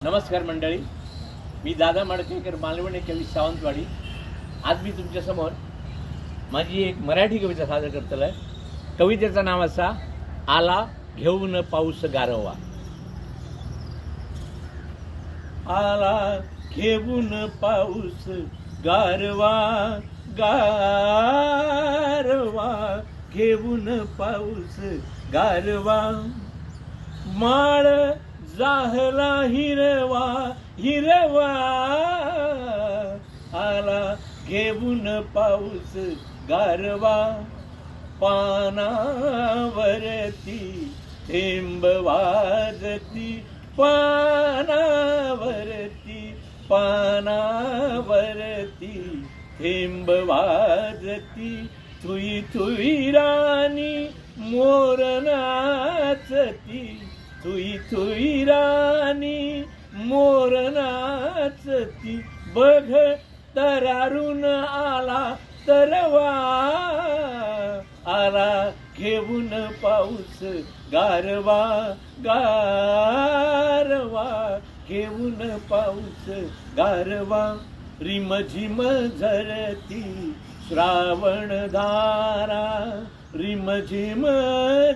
नमस्कार मंडळी, मी दादा माडकेकर, मालवणी कवी, सावंतवाडी. आज मी तुमच्यासमोर माझी एक मराठी कविता सादर करतो आहे. कवितेचं नाव असा, आला घेऊन पाऊस गारवा. आला घेऊन पाऊस गारवा, गारवा घेऊन पाऊस गारवा. माळ जाहला हिरवा हिरवा, आला घेऊन पाऊस गारवा. पानावरती थेंब वाजती, पानावरती पानावरती थेंब वाजती. थुई थुई राणी मोर नाचती, थुई थुई राणी मोर नाचती. बघ तरारून आला तरवा, आला घेऊन पाऊस गारवा, गारवा घेऊन पाऊस गारवा. रिमझिम झरती श्रावण धारा, रिमझिम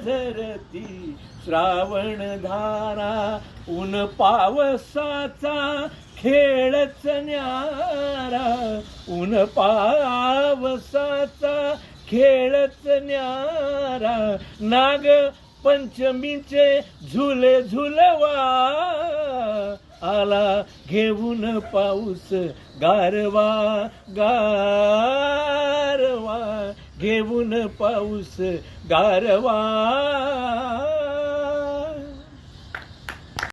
झरती श्रावण धारा. ऊन पावसाचा खेळच न्यारा, ऊन पावसाचा खेळच न्यारा. नाग पंचमीचे झुले झुलवा, आला घेऊन पाऊस गारवा, गारवा घेऊन पाऊस गारवा.